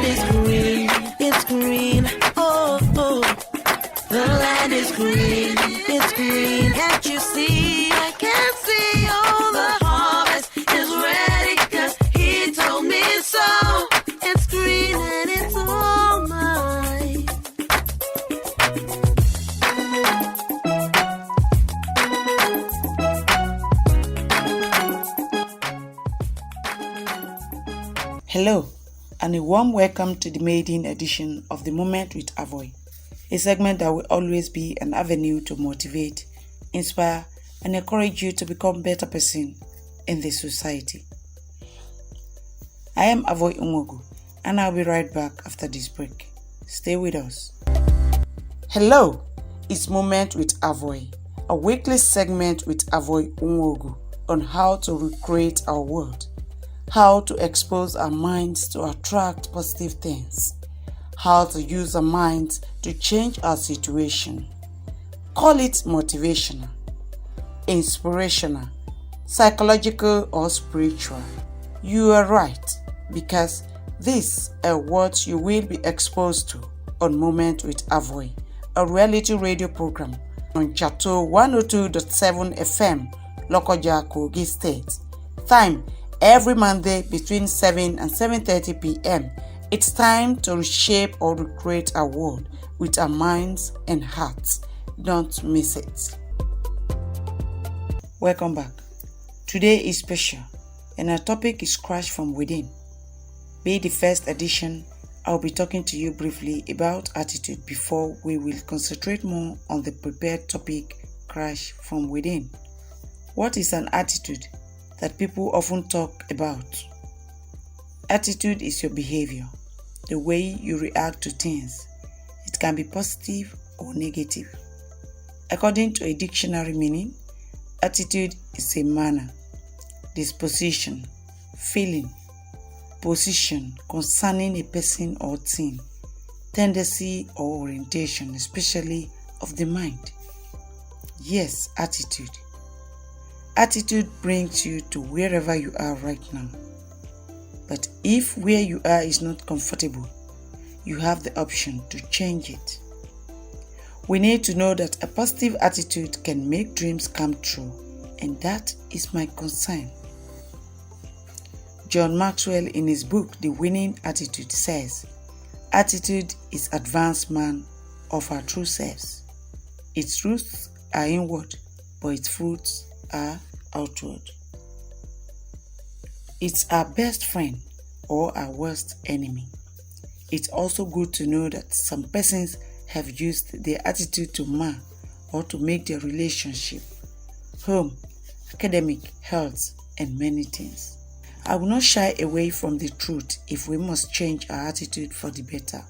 is green, it's green, oh, oh. The land is green, it's green. Can't you see? I can see all the harvest is ready, 'cause he told me so. It's green and it's all mine. Hello, and a warm welcome to the maiden edition of The Moment with Avoyi, a segment that will always be an avenue to motivate, inspire, and encourage you to become a better person in this society. I am Avoyi, and I'll be right back after this break. Stay with us. Hello, it's Moment with Avoyi, a weekly segment with Avoyi on how to recreate our world, how to expose our minds to attract positive things, how to use our minds to change our situation. Call it motivational, inspirational, psychological, or spiritual. You are right, because these are what you will be exposed to on Moment with Avoyi, a reality radio program on Chateau 102.7 FM, Lokoja, Kogi State. Time every Monday between 7 and 7:30 p.m. It's time to reshape or recreate our world with our minds and hearts. Don't miss it. Welcome back. Today is special, and our topic is Crash from Within. Be the first edition, I'll be talking to you briefly about attitude before we will concentrate more on the prepared topic, Crash from Within. What is an attitude that people often talk about? Attitude is your behavior, the way you react to things. It can be positive or negative. According to a dictionary meaning, attitude is a manner, disposition, feeling, position concerning a person or thing, tendency or orientation, especially of the mind. Yes, attitude. Attitude brings you to wherever you are right now. But if where you are is not comfortable, you have the option to change it. We need to know that a positive attitude can make dreams come true, and that is my concern. John Maxwell, in his book The Winning Attitude, says, "Attitude is advancement of our true selves. Its roots are inward, but its fruits are outward." It's our best friend or our worst enemy. It's also good to know that some persons have used their attitude to mar or to make their relationship, home, academic, health, and many things. I will not shy away from the truth if we must change our attitude for the better.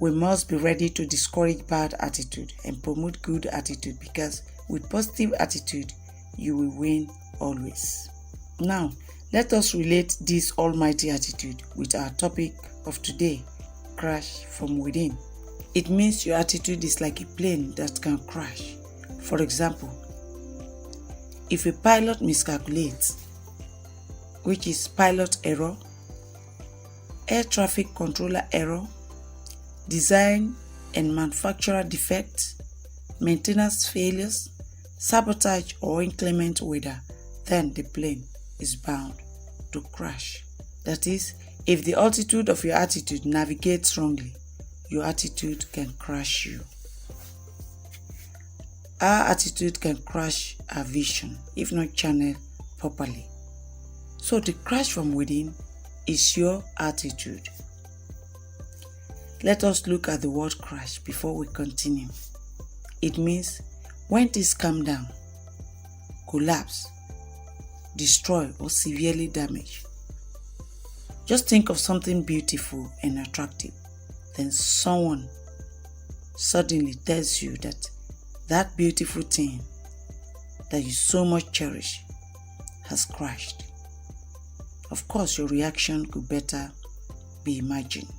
We must be ready to discourage bad attitude and promote good attitude, because with positive attitude, you will win always. Now, let us relate this almighty attitude with our topic of today, crash from within. It means your attitude is like a plane that can crash. For example, if a pilot miscalculates, which is pilot error, air traffic controller error, design and manufacturer defects, maintenance failures, sabotage, or inclement weather, then the plane is bound to crash. That is, if the altitude of your attitude navigates wrongly, your attitude can crash you. Our attitude can crash our vision if not channeled properly. So the crash from within is your attitude. Let us look at the word crash before we continue. It means when things come down, collapse, destroy, or severely damage. Just think of something beautiful and attractive. Then someone suddenly tells you that that beautiful thing that you so much cherish has crashed. Of course, your reaction could better be imagined.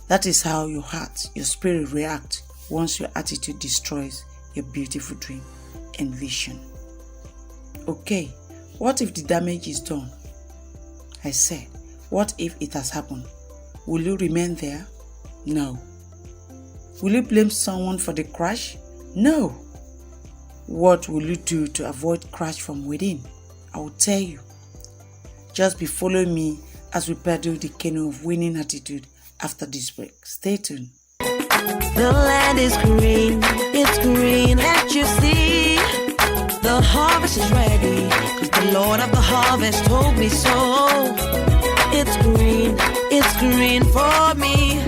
That is how your heart, your spirit reacts once your attitude destroys your beautiful dream and vision. Okay, what if the damage is done? I said, what if it has happened? Will you remain there? No. Will you blame someone for the crash? No. What will you do to avoid crash from within? I will tell you. Just be following me as we paddle the canoe of winning attitude after this break. Stay tuned. The land is green, it's green, can't you see? The harvest is ready, 'cause the Lord of the harvest told me so. It's green for me.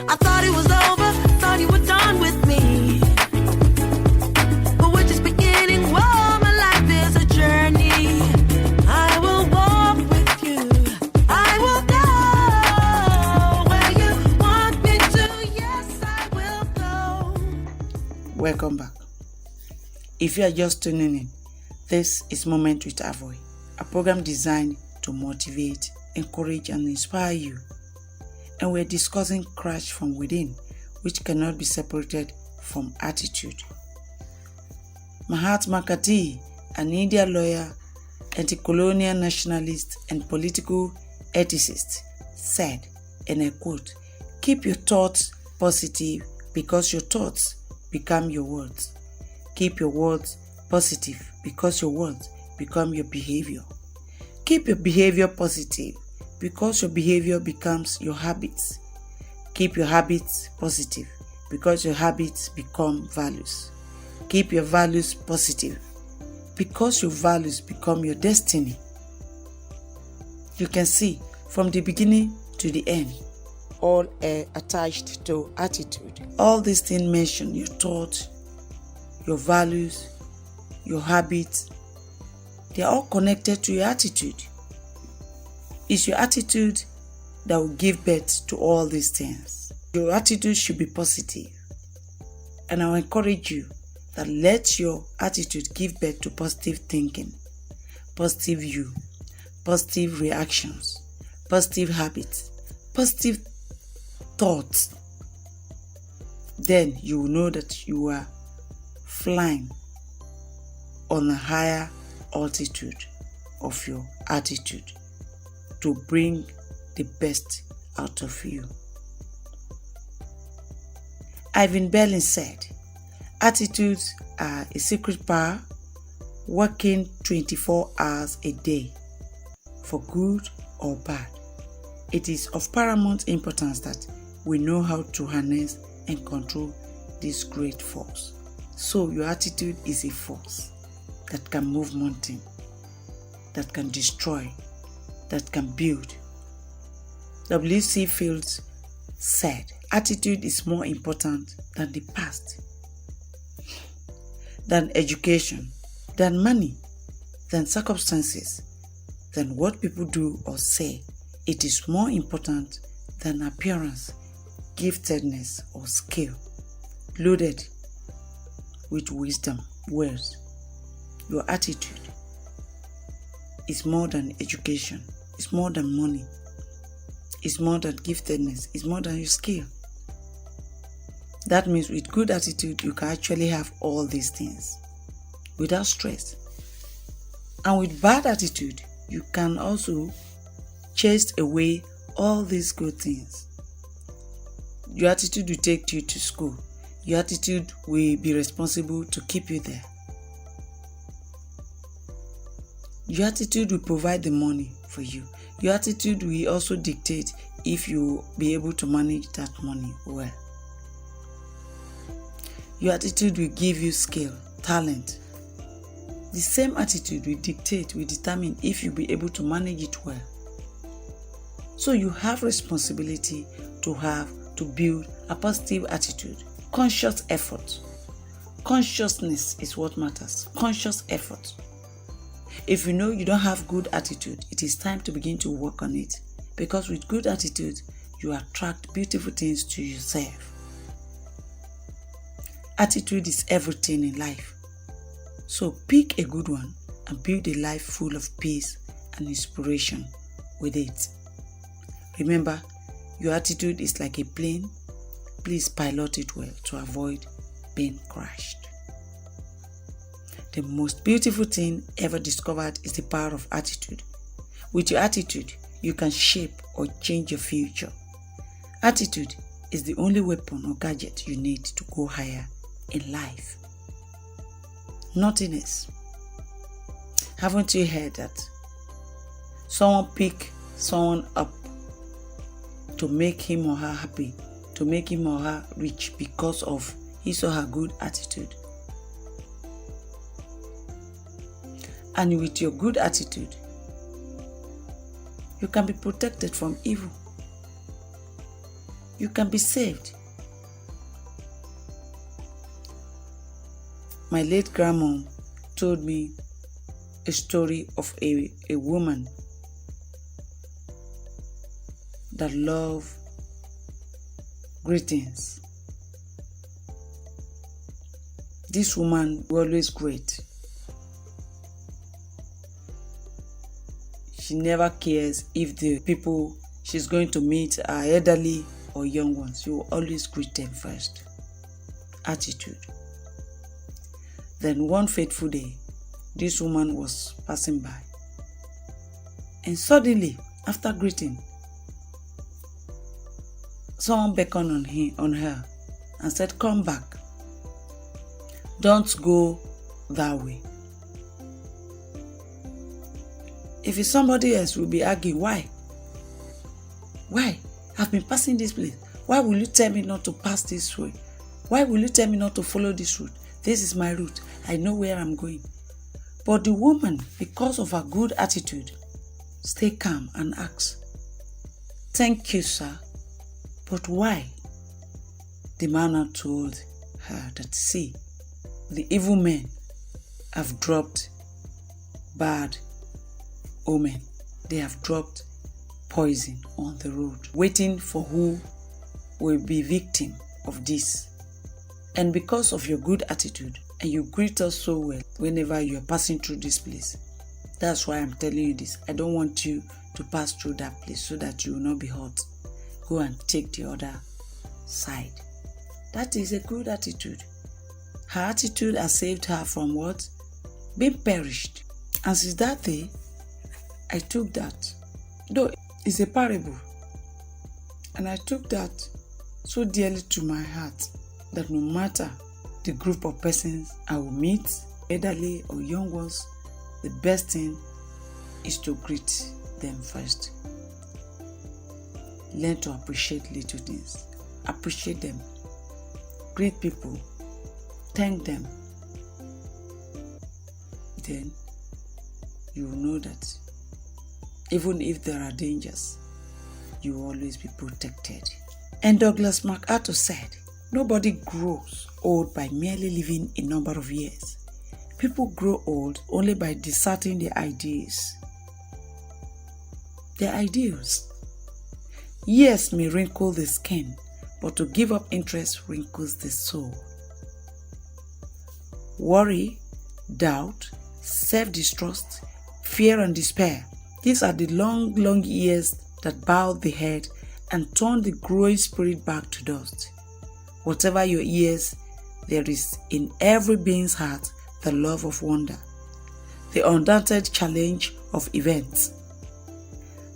I thought it was over, thought you were done with me, but we're just beginning. Whoa, my life is a journey. I will walk with you, I will go where you want me to. Yes, I will go. Welcome back. If you are just tuning in, this is Moment with Avoyi, a program designed to motivate, encourage, and inspire you. And we're discussing crash from within, which cannot be separated from attitude. Mahatma Gandhi, an Indian lawyer, anti-colonial nationalist, and political ethicist, said, and I quote, "Keep your thoughts positive because your thoughts become your words. Keep your words positive because your words become your behavior. Keep your behavior positive because your behavior becomes your habits. Keep your habits positive because your habits become values. Keep your values positive because your values become your destiny." You can see from the beginning to the end, all are attached to attitude. All these things mentioned, your thoughts, your values, your habits, they are all connected to your attitude. It's your attitude that will give birth to all these things. Your attitude should be positive. And I will encourage you that let your attitude give birth to positive thinking, positive you, positive reactions, positive habits, positive thoughts. Then you will know that you are flying on a higher altitude of your attitude to bring the best out of you. Ivan Berlin said, "Attitudes are a secret power working 24 hours a day, for good or bad. It is of paramount importance that we know how to harness and control this great force." So your attitude is a force that can move mountains, that can destroy, that can build. W.C. Fields said, "Attitude is more important than the past, than education, than money, than circumstances, than what people do or say. It is more important than appearance, giftedness, or skill, loaded with wisdom, words." Your attitude is more than education, it's more than money, it's more than giftedness, it's more than your skill. That means with good attitude, you can actually have all these things without stress. And with bad attitude, you can also chase away all these good things. Your attitude will take you to school. Your attitude will be responsible to keep you there. Your attitude will provide the money for you. Your attitude will also dictate if you will be able to manage that money well. Your attitude will give you skill, talent. The same attitude will dictate, will determine if you'll be able to manage it well. So you have responsibility to build a positive attitude. Conscious effort. Consciousness is what matters. Conscious effort. If you know you don't have good attitude, it is time to begin to work on it. Because with good attitude, you attract beautiful things to yourself. Attitude is everything in life. So pick a good one and build a life full of peace and inspiration with it. Remember, your attitude is like a plane. Please pilot it well to avoid being crashed. The most beautiful thing ever discovered is the power of attitude. With your attitude, you can shape or change your future. Attitude is the only weapon or gadget you need to go higher in life. Nothing else. Haven't you heard that someone pick someone up to make him or her happy, to make him or her rich because of his or her good attitude? And with your good attitude, you can be protected from evil. You can be saved. My late grandma told me a story of a woman that loved greetings. This woman was always great. She never cares if the people she's going to meet are elderly or young ones. She will always greet them first. Attitude. Then one fateful day, this woman was passing by. And suddenly, after greeting, someone beckoned on her and said, "Come back. Don't go that way." If it's somebody else, we'll be arguing, why? Why? I've been passing this place. Why will you tell me not to pass this way? Why will you tell me not to follow this route? This is my route. I know where I'm going. But the woman, because of her good attitude, stay calm and ask, "Thank you, sir. But why?" The man now told her that, "See, the evil men have dropped bad omen. They have dropped poison on the road, waiting for who will be victim of this. And because of your good attitude, and you greet us so well whenever you are passing through this place, that's why I'm telling you this. I don't want you to pass through that place so that you will not be hurt. Go and take the other side." That is a good attitude. Her attitude has saved her from what? Being perished. And since that day, I took that. Though it's a parable. And I took that so dearly to my heart that no matter the group of persons I will meet, elderly or young ones, the best thing is to greet them first. Learn to appreciate little things. Appreciate them. Greet people. Thank them. Then you will know that even if there are dangers, you will always be protected. And Douglas MacArthur said, "Nobody grows old by merely living a number of years. People grow old only by deserting their ideas." Their ideals. Years may wrinkle the skin, but to give up interest wrinkles the soul. Worry, doubt, self-distrust, fear and despair. These are the long, long years that bow the head and turn the growing spirit back to dust. Whatever your years, there is in every being's heart the love of wonder, the undaunted challenge of events,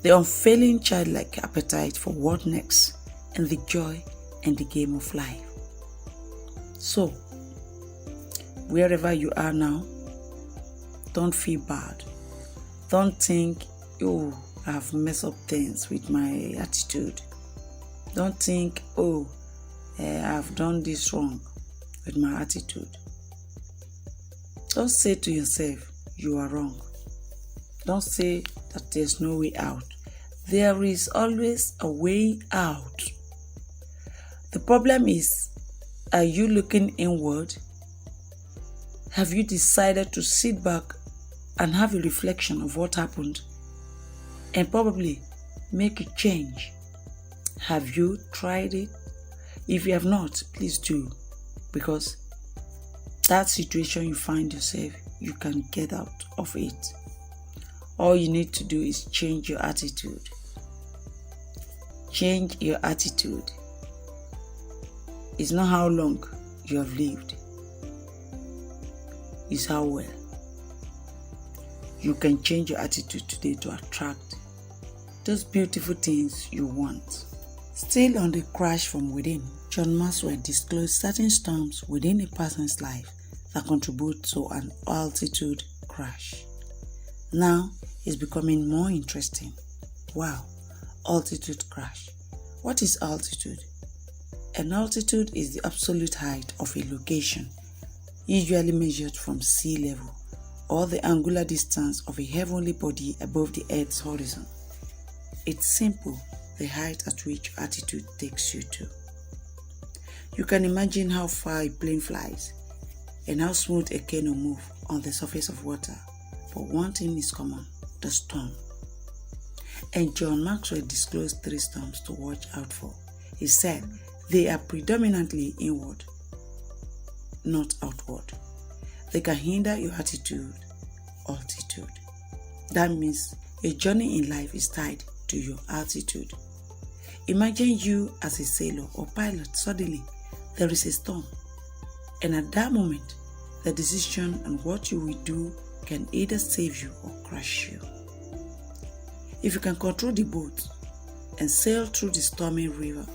the unfailing childlike appetite for what next, and the joy and the game of life. So, wherever you are now, don't feel bad. Don't think, "Oh, I've messed up things with my attitude." Don't think, "Oh, I've done this wrong with my attitude." Don't say to yourself, "You are wrong." Don't say that there's no way out. There is always a way out. The problem is, are you looking inward? Have you decided to sit back and have a reflection of what happened and probably make a change? Have you tried it? If you have not, please do, because that situation you find yourself, you can get out of it. All you need to do is change your attitude. Change your attitude. It's not how long you have lived, it's how well. You can change your attitude today to attract those beautiful things you want. Still on the crash from within, John Maxwell disclosed certain storms within a person's life that contribute to an altitude crash. Now it's becoming more interesting. Wow, altitude crash. What is altitude? An altitude is the absolute height of a location, usually measured from sea level, or the angular distance of a heavenly body above the Earth's horizon. It's simple, the height at which altitude takes you to. You can imagine how far a plane flies and how smooth a canoe moves on the surface of water, but one thing is common, the storm. And John Maxwell disclosed 3 storms to watch out for. He said they are predominantly inward, not outward. They can hinder your altitude. That means your journey in life is tied to your altitude. Imagine you as a sailor or pilot. Suddenly there is a storm, and at that moment the decision on what you will do can either save you or crush you. If you can control the boat and sail through the stormy river,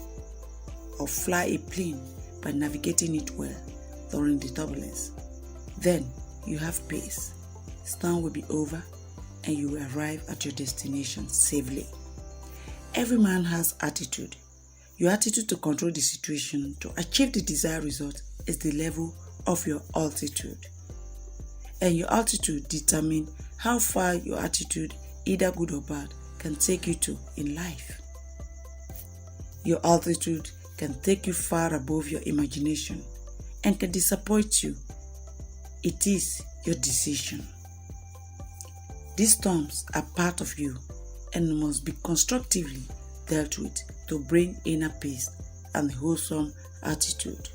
or fly a plane by navigating it well during the turbulence, then you have peace. Storm will be over and you will arrive at your destination safely. Every man has attitude. Your attitude to control the situation to achieve the desired result is the level of your altitude. And your altitude determines how far your attitude, either good or bad, can take you to in life. Your altitude can take you far above your imagination and can disappoint you. It is your decision. These storms are part of you and must be constructively dealt with to bring inner peace and wholesome attitude.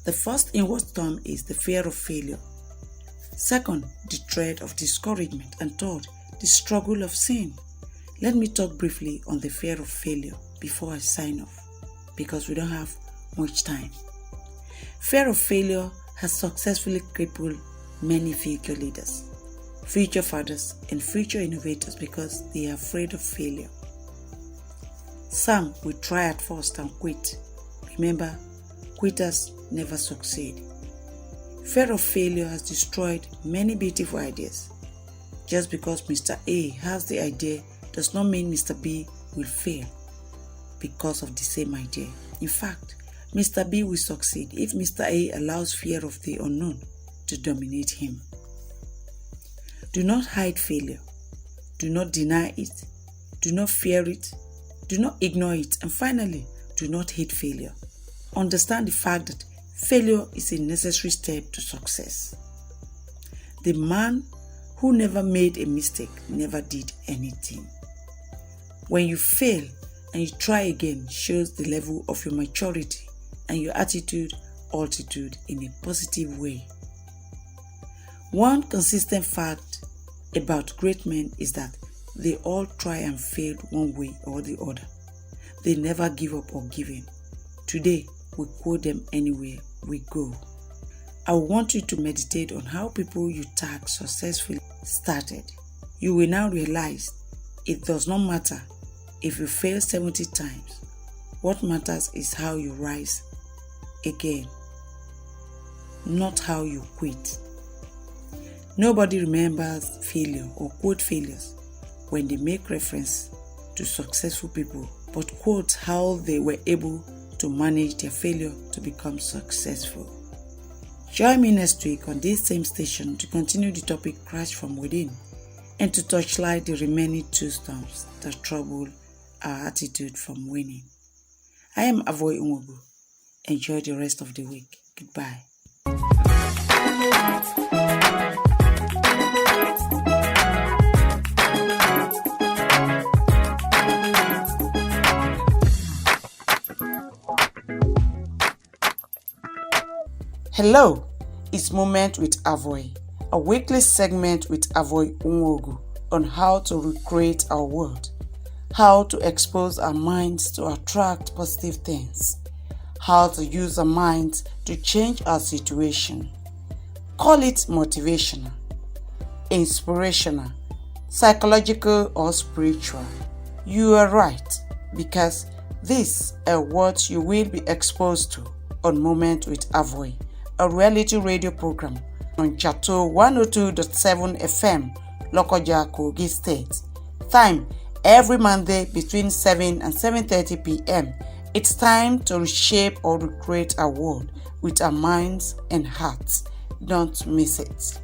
The first inward storm is the fear of failure. Second, the dread of discouragement. And third, the struggle of sin. Let me talk briefly on the fear of failure before I sign off, because we don't have much time. Fear of failure has successfully crippled many future leaders, future fathers, and future innovators because they are afraid of failure. Some will try at first and quit. Remember, quitters never succeed. Fear of failure has destroyed many beautiful ideas. Just because Mr. A has the idea does not mean Mr. B will fail because of the same idea. In fact, Mr. B will succeed if Mr. A allows fear of the unknown to dominate him. Do not hide failure. Do not deny it. Do not fear it. Do not ignore it. And finally, do not hate failure. Understand the fact that failure is a necessary step to success. The man who never made a mistake never did anything. When you fail and you try again, shows the level of your maturity and your attitude, altitude in a positive way. One consistent fact about great men is that they all try and fail one way or the other. They never give up or give in. Today, we quote them anywhere we go. I want you to meditate on how people you tag successfully started. You will now realize it does not matter if you fail 70 times. What matters is how you rise again, not how you quit. Nobody remembers failure or quote failures when they make reference to successful people, but quote how they were able to manage their failure to become successful. Join me next week on this same station to continue the topic Crash from Within and to touchlight the remaining 2 storms that trouble our attitude from winning. I am Avoyi. Enjoy the rest of the week. Goodbye. Hello, it's Moment with Avoyi, a weekly segment with Avoyi on how to recreate our world, how to expose our minds to attract positive things, how to use our minds to change our situation. Call it motivational, inspirational, psychological, or spiritual. You are right, because this is what you will be exposed to on Moment with Avoyi, a reality radio program on Chateau 102.7 FM, Lokoja, Kogi State. Time every Monday between 7 and 7:30 p.m. It's time to reshape or recreate our world with our minds and hearts. Don't miss it.